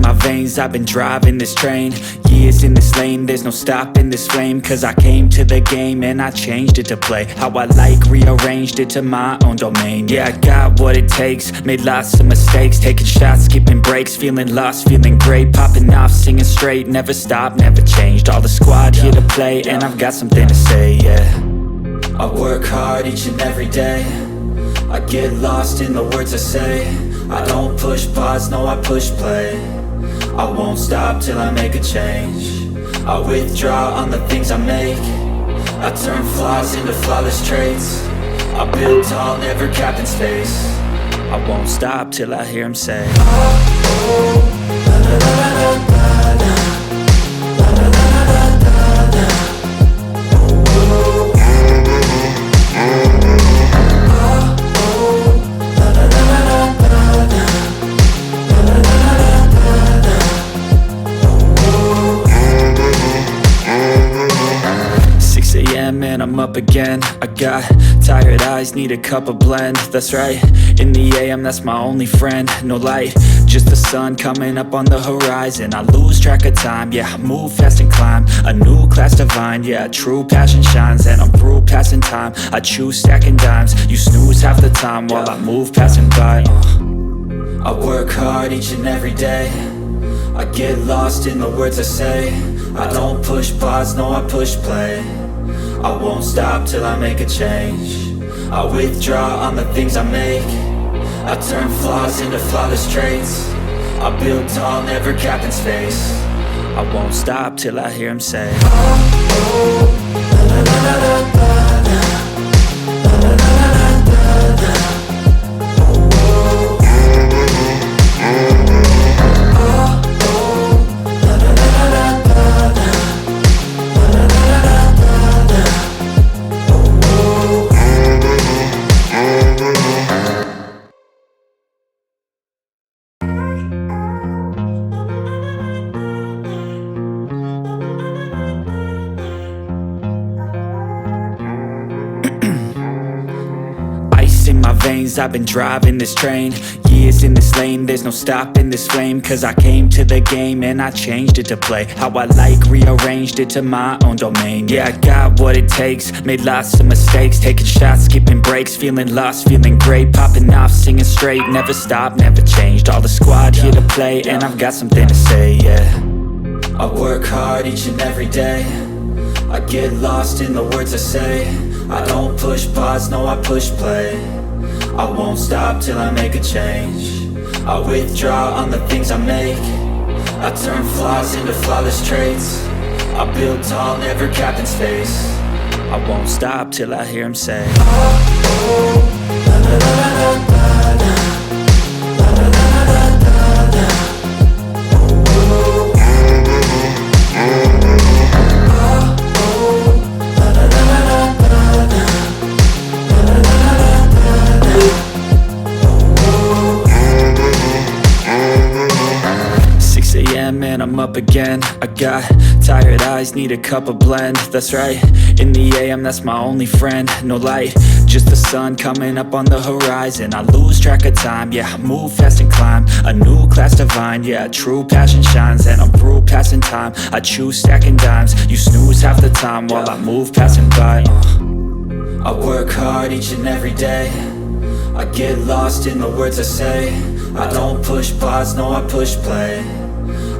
my veins, I've been driving this train. Years in this lane, there's no stopping this flame. Cause I came to the game and I changed it to play how I like, rearranged it to my own domain. Yeah, I got what it takes, made lots of mistakes, taking shots, skipping breaks, feeling lost, feeling great, popping off, singing straight, never stopped, never changed. All the squad here to play, and I've got something to say, yeah. I work hard each and every day, I get lost in the words I say. I don't push pause, no I push play. I won't stop till I make a change. I withdraw on the things I make. I turn flaws into flawless traits. I build tall, never capped in space. I won't stop till I hear him say, oh, oh, la, la, la, la, la, la. And I'm up again. I got tired eyes, need a cup of blend. That's right, in the AM, that's my only friend. No light, just the sun coming up on the horizon. I lose track of time, yeah, I move fast and climb a new class divine, yeah, true passion shines. And I'm through passing time, I choose stacking dimes. You snooze half the time while I move passing by. I work hard each and every day, I get lost in the words I say. I don't push pause, no I push play. I won't stop till I make a change. I withdraw on the things I make. I turn flaws into flawless traits. I build tall, never capped in space. I won't stop till I hear him say, oh, oh, la, la, la, la, la, la, la, la, la, la, la. In my veins, I've been driving this train. Years in this lane, there's no stopping this flame. Cause I came to the game and I changed it to play how I like, rearranged it to my own domain. Yeah, I got what it takes, made lots of mistakes, taking shots, skipping breaks, feeling lost, feeling great, popping off, singing straight, never stopped, never changed. All the squad here to play, and I've got something to say, yeah. I work hard each and every day, I get lost in the words I say. I don't push pause, no I push play. I won't stop till I make a change. I withdraw on the things I make. I turn flaws into flawless traits. I build tall, never capped in space. I won't stop till I hear him say, oh, oh, la, la, la, la, la, la, la, la, la, la, la, la. And I'm up again. I got tired eyes, need a cup of blend. That's right, in the AM, that's my only friend. No light, just the sun coming up on the horizon. I lose track of time, yeah, I move fast and climb a new class divine, yeah, true passion shines. And I'm through passing time, I choose stacking dimes. You snooze half the time while I move passing by. I work hard each and every day, I get lost in the words I say. I don't push pause, no I push play.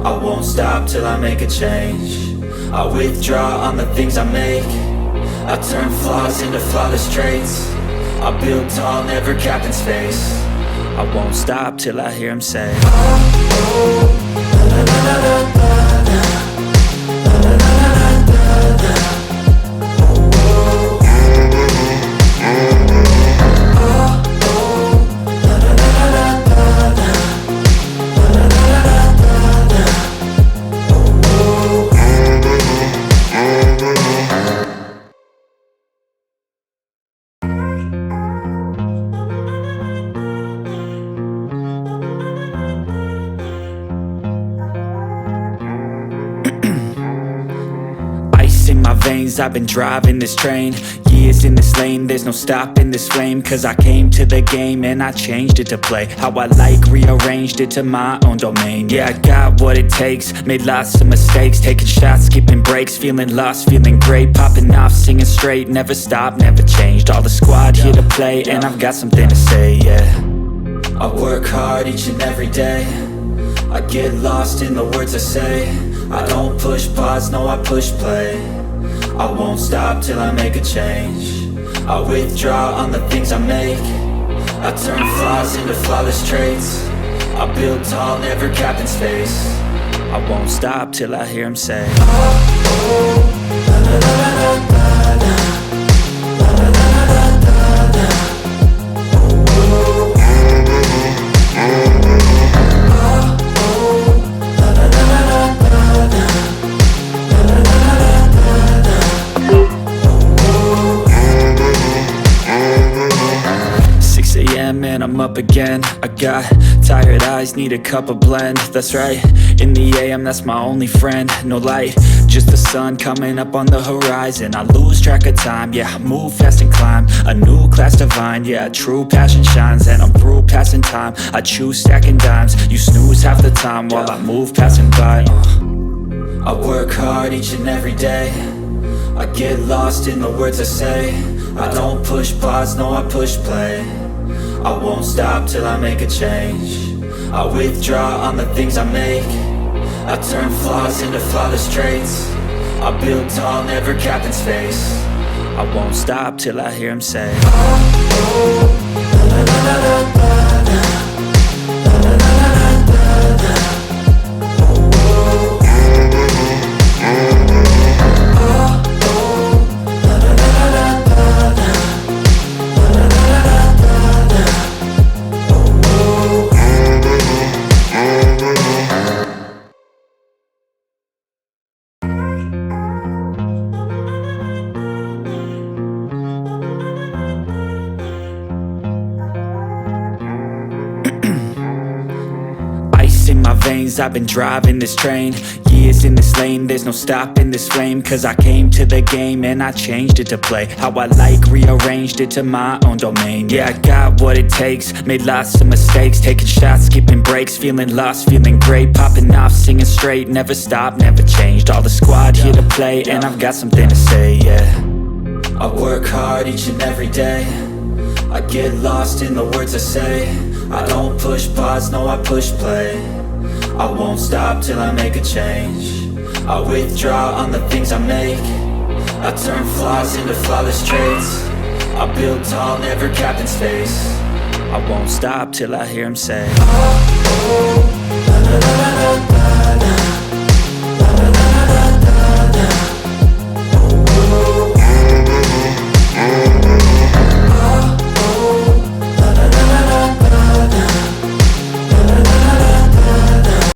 I won't stop till I make a change. I withdraw on the things I make. I turn flaws into flawless traits. I build tall, never capped in space. I won't stop till I hear him say, oh, oh, la, la, la, la, la, la, la, la, la, la, la, la. In my veins, I've been driving this train. Years in this lane, there's no stopping this flame. Cause I came to the game and I changed it to play how I like, rearranged it to my own domain. Yeah, I got what it takes, made lots of mistakes, taking shots, skipping breaks, feeling lost, feeling great, popping off, singing straight, never stopped, never changed. All the squad here to play, and I've got something to say, yeah. I work hard each and every day, I get lost in the words I say. I don't push pause, no I push play. I won't stop till I make a change. I withdraw on the things I make. I turn flaws into flawless traits. I build tall, never capped in space. I won't stop till I hear him say, oh, oh, la la la la la la. And I'm up again. I got tired eyes, need a cup of blend. That's right, in the AM, that's my only friend. No light, just the sun coming up on the horizon. I lose track of time, yeah, I move fast and climb a new class divine, yeah, true passion shines. And I'm through passing time, I choose stacking dimes. You snooze half the time while I move passing by. I work hard each and every day, I get lost in the words I say. I don't push pause, no I push play. I won't stop till I make a change. I withdraw on the things I make. I turn flaws into flawless traits. I build tall, never capped in space. I won't stop till I hear him say, oh, oh, la la la la la la. In my veins, I've been driving this train. Years in this lane, there's no stopping this flame. Cause I came to the game and I changed it to play how I like, rearranged it to my own domain. Yeah, I got what it takes, made lots of mistakes, taking shots, skipping breaks, feeling lost, feeling great, popping off, singing straight, never stopped, never changed. All the squad here to play, and I've got something to say, yeah. I work hard each and every day, I get lost in the words I say. I don't push pause, no I push play. I won't stop till I make a change. I withdraw on the things I make. I turn flaws into flawless traits. I build tall, never capped in space. I won't stop till I hear him say, oh, oh, la la la la la.